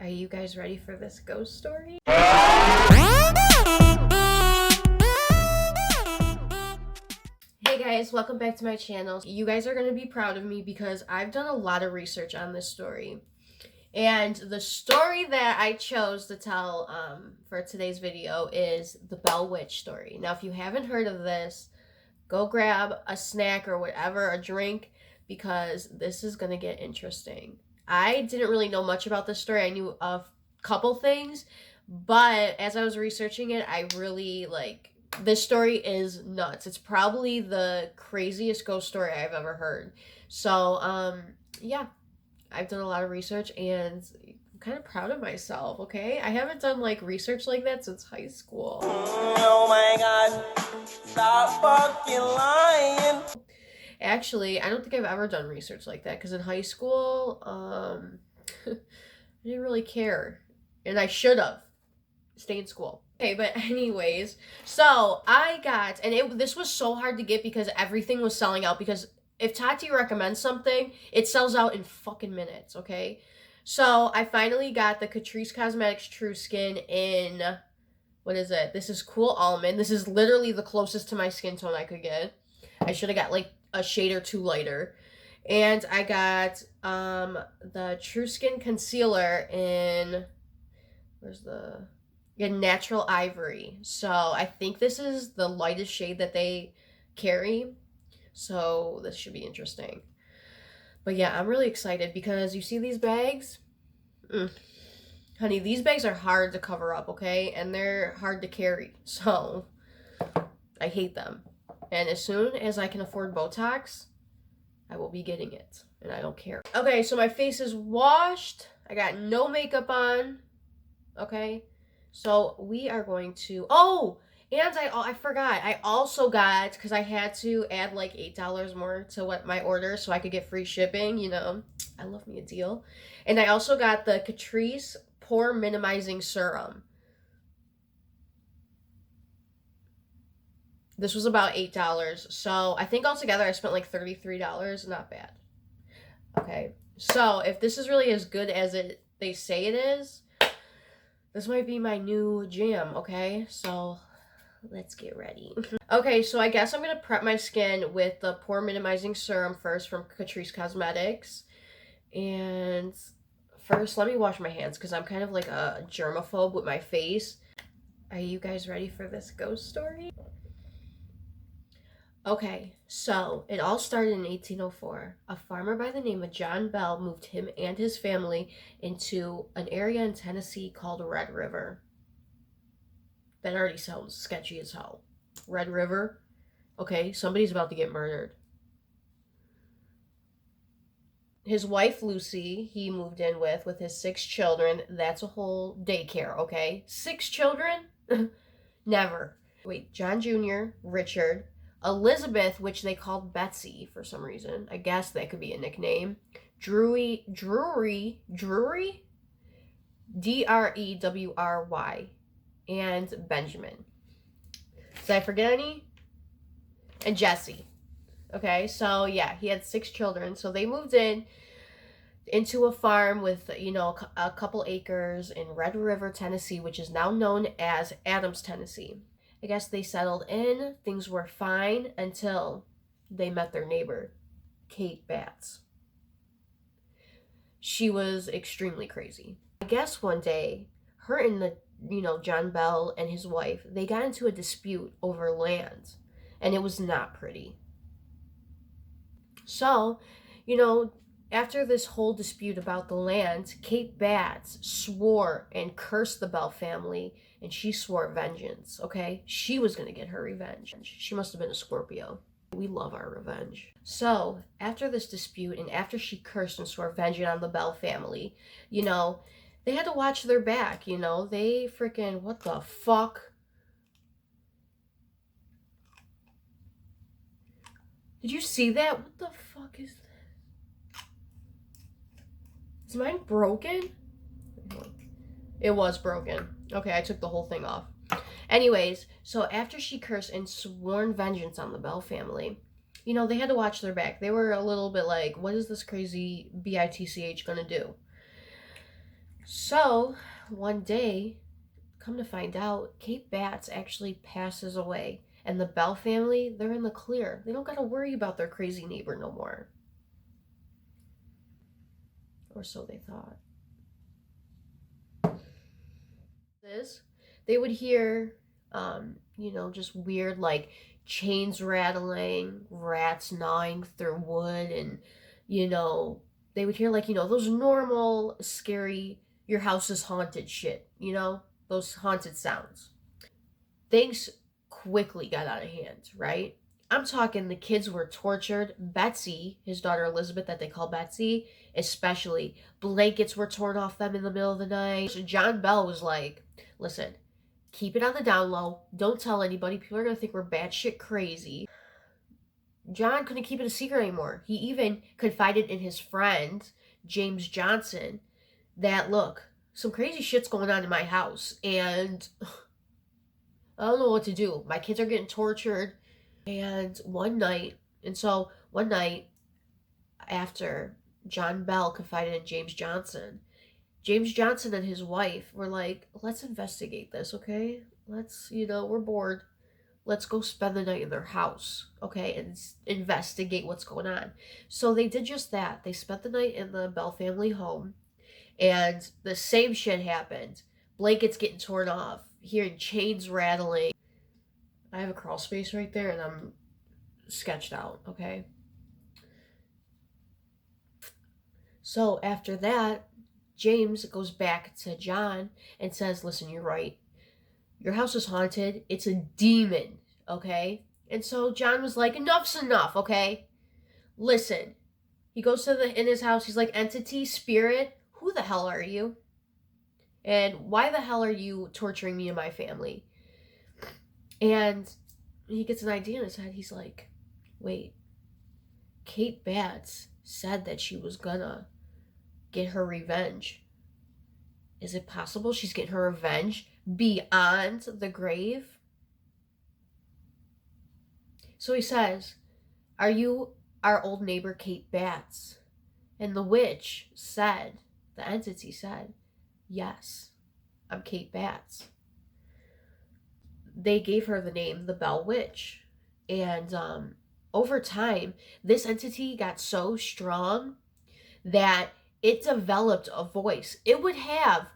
Are you guys ready for this ghost story? Hey guys, welcome back to my channel. You guys are going to be proud of me because I've done a lot of research on this story. And the story that I chose to tell for today's video is the Bell Witch story. Now, if you haven't heard of this, go grab a snack or whatever, a drink, because this is going to get interesting. I didn't really know much about this story. I knew a couple things, but as I was researching it, I really this story is nuts. It's probably the craziest ghost story I've ever heard. So, yeah, I've done a lot of research and I'm kind of proud of myself, okay? I haven't done research like that since high school. Oh my god, stop fucking lying. Actually, I don't think I've ever done research like that because in high school, I didn't really care. And I should have. Stay in school. Okay, but anyways, so I got, and this was so hard to get because everything was selling out, because if Tati recommends something, it sells out in fucking minutes, okay? So I finally got the Catrice Cosmetics True Skin in, what is it? This is Cool Almond. This is literally the closest to my skin tone I could get. I should have got a shade or two lighter. And I got the True Skin Concealer in, in Natural Ivory. So I think this is the lightest shade that they carry. So this should be interesting. But yeah, I'm really excited because you see these bags? Honey, these bags are hard to cover up, okay? And they're hard to carry. So I hate them. And as soon as I can afford Botox, I will be getting it. And I don't care. Okay, so my face is washed. I got no makeup on. Okay? So we are going to... Oh! And I forgot. I also got... Because I had to add $8 more to what my order so I could get free shipping. You know, I love me a deal. And I also got the Catrice Pore Minimizing Serum. This was about $8. So I think altogether I spent $33. Not bad. Okay. So if this is really as good as they say it is, this might be my new jam, okay? So let's get ready. Okay, so I guess I'm going to prep my skin with the Pore Minimizing Serum first from Catrice Cosmetics. And first, let me wash my hands because I'm kind of like a germaphobe with my face. Are you guys ready for this ghost story? Okay, so it all started in 1804. A farmer by the name of John Bell moved him and his family into an area in Tennessee called Red River. That already sounds sketchy as hell. Red River? Okay, somebody's about to get murdered. His wife, Lucy, he moved in with his 6 children. That's a whole daycare, okay? 6 children? Never. Wait, John Jr., Richard, Elizabeth, which they called Betsy for some reason. I guess that could be a nickname. Drury? Drewry. And Benjamin. Did I forget any? And Jesse. Okay, so yeah, he had 6 children. So they moved into a farm with, a couple acres in Red River, Tennessee, which is now known as Adams, Tennessee. I guess they settled in. Things were fine until they met their neighbor, Kate Batts. She was extremely crazy. I guess one day, her and John Bell and his wife, they got into a dispute over land, and it was not pretty. So, after this whole dispute about the land, Kate Batts swore and cursed the Bell family, and she swore vengeance, okay? She was going to get her revenge. She must have been a Scorpio. We love our revenge. So, after this dispute, and after she cursed and swore vengeance on the Bell family, they had to watch their back, They freaking, what the fuck? Did you see that? What the fuck is that? Is mine broken? It was broken. Okay, I took the whole thing off. Anyways, so after she cursed and sworn vengeance on the Bell family, they had to watch their back. They were a little bit like, what is this crazy bitch gonna do? So So one day, come to find out, Kate Batts actually passes away. And the Bell family, they're in the clear. They don't got to worry about their crazy neighbor no more. Or so they thought. This, they would hear, just weird, like, chains rattling, rats gnawing through wood, and, you know, they would hear, like, those normal, scary, your house is haunted shit, those haunted sounds. Things quickly got out of hand, right? I'm talking the kids were tortured. Betsy, his daughter Elizabeth, that they call Betsy, especially. Blankets were torn off them in the middle of the night. So John Bell was like, listen, keep it on the down low. Don't tell anybody. People are going to think we're batshit crazy. John couldn't keep it a secret anymore. He even confided in his friend, James Johnson, that, look, some crazy shit's going on in my house. And I don't know what to do. My kids are getting tortured. And one night, after John Bell confided in James Johnson and his wife were like, let's investigate this, okay? We're bored. Let's go spend the night in their house, okay? And investigate what's going on. So they did just that. They spent the night in the Bell family home, and the same shit happened. Blankets getting torn off, hearing chains rattling. I have a crawl space right there, and I'm sketched out, okay? So after that, James goes back to John and says, listen, you're right. Your house is haunted. It's a demon, okay? And so John was like, enough's enough, okay? Listen. He goes in his house. He's like, entity, spirit, who the hell are you? And why the hell are you torturing me and my family? And he gets an idea in his head. He's like, wait, Kate Batts said that she was gonna get her revenge. Is it possible she's getting her revenge beyond the grave? So he says, are you our old neighbor Kate Batts? And the entity said, yes, I'm Kate Batts. They gave her the name the Bell Witch. And over time, this entity got so strong that it developed a voice. It would have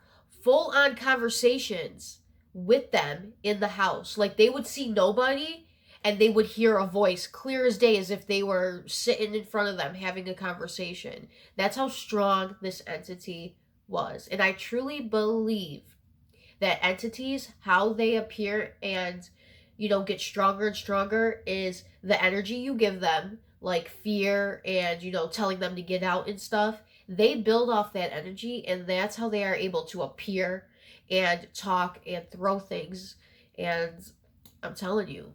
full-on conversations with them in the house. Like, they would see nobody, and they would hear a voice clear as day, as if they were sitting in front of them having a conversation. That's how strong this entity was. And I truly believe that entities, how they appear and, get stronger and stronger is the energy you give them, like fear and, telling them to get out and stuff. They build off that energy, and that's how they are able to appear and talk and throw things. And I'm telling you,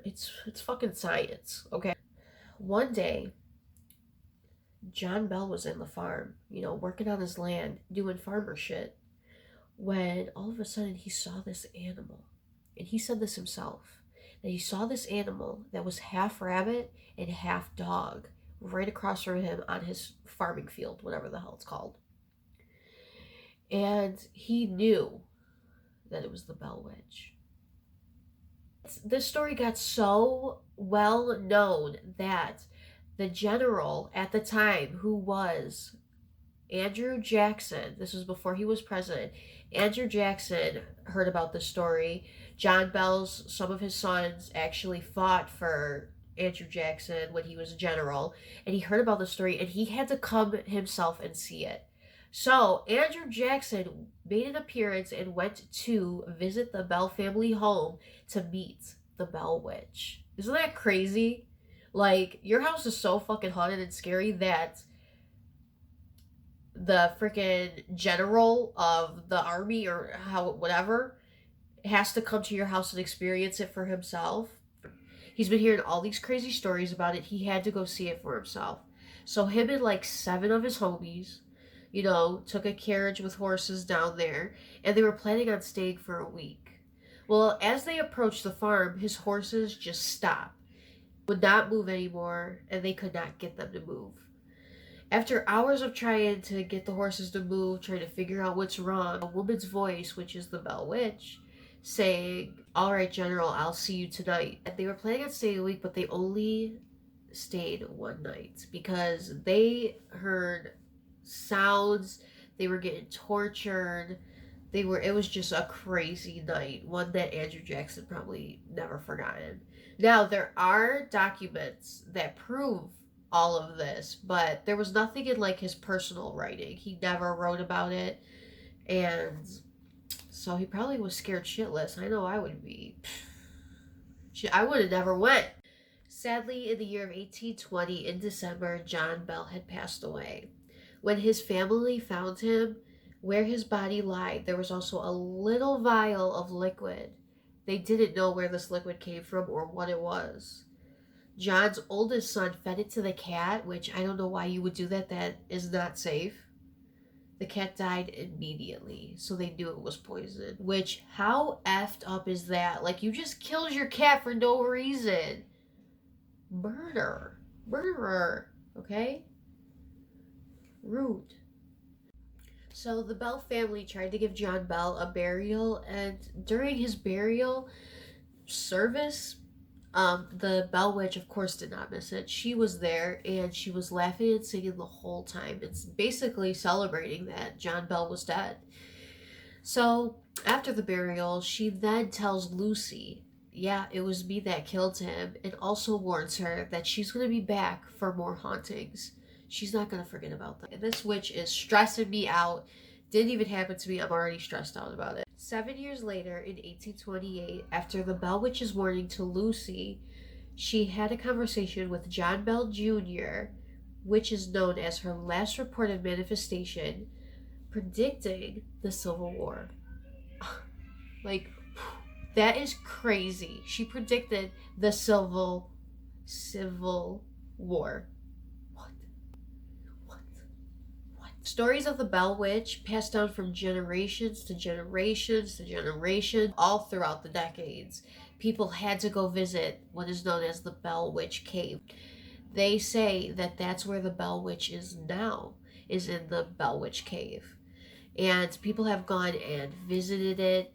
it's fucking science, okay? One day, John Bell was in the farm, working on his land, doing farmer shit, when all of a sudden he saw this animal. And he said this himself, that he saw this animal that was half rabbit and half dog right across from him on his farming field, whatever the hell it's called. And he knew that it was the Bell Witch. This story got so well known that the general at the time, who was Andrew Jackson, this was before he was president, Andrew Jackson heard about this story. Some of his sons actually fought for Andrew Jackson when he was a general, and he heard about the story, and he had to come himself and see it. So Andrew Jackson made an appearance and went to visit the Bell family home to meet the Bell Witch. Isn't that crazy? Like, your house is so fucking haunted and scary that the freaking general of the army, or whatever, has to come to your house and experience it for himself. He's been hearing all these crazy stories about it. He had to go see it for himself. So him and like 7 of his homies, took a carriage with horses down there, and they were planning on staying for a week. Well, as they approached the farm, his horses just stopped, would not move anymore, and they could not get them to move. After hours of trying to get the horses to move, trying to figure out what's wrong, a woman's voice, which is the Bell Witch, saying, "All right, General, I'll see you tonight." And they were planning on staying a week, but they only stayed one night because they heard sounds, they were getting tortured. It was just a crazy night, one that Andrew Jackson probably never forgotten. Now, there are documents that prove all of this, but there was nothing in like his personal writing. He never wrote about it, and so he probably was scared shitless. I know I would be. I would have never went. Sadly, in the year of 1820, in December, John Bell had passed away. When his family found him, where his body lied, there was also a little vial of liquid. They didn't know where this liquid came from or what it was. John's oldest son fed it to the cat, which I don't know why you would do that. That is not safe. The cat died immediately, so they knew it was poison. Which, how effed up is that? Like, you just killed your cat for no reason. Murderer, okay? Rude. So the Bell family tried to give John Bell a burial, and during his burial service, the Bell Witch, of course, did not miss it. She was there, and she was laughing and singing the whole time. It's basically celebrating that John Bell was dead. So after the burial, she then tells Lucy, yeah, it was me that killed him, and also warns her that she's going to be back for more hauntings. She's not going to forget about that. And this witch is stressing me out. Didn't even happen to me. I'm already stressed out about it. 7 years later, in 1828, after the Bell Witch's warning to Lucy, she had a conversation with John Bell Jr., which is known as her last reported manifestation, predicting the Civil War. Like, that is crazy. She predicted the Civil War. What? Stories of the Bell Witch passed down from generations to generations to generations, all throughout the decades. People had to go visit what is known as the Bell Witch Cave. They say that that's where the Bell Witch is now, is in the Bell Witch Cave. And people have gone and visited it.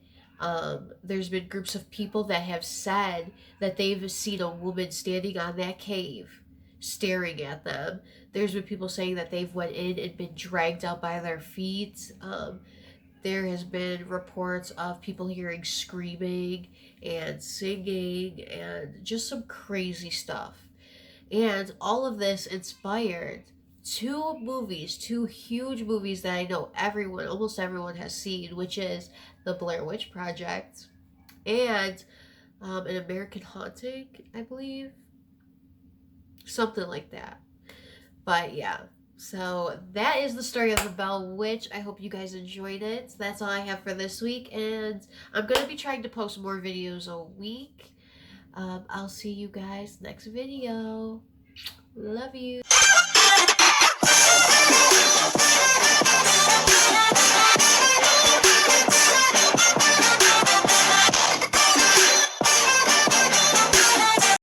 There's been groups of people that have said that they've seen a woman standing on that cave staring at them. There's been people saying that they've went in and been dragged out by their feet. There has been reports of people hearing screaming and singing and just some crazy stuff. And all of this inspired two huge movies that I know almost everyone has seen, which is The Blair Witch Project and An American Haunting, I believe. Something like that. But yeah, so that is the story of the Bell Witch. I hope you guys enjoyed it. That's all I have for this week, and I'm going to be trying to post more videos a week. I'll see you guys next video. Love you.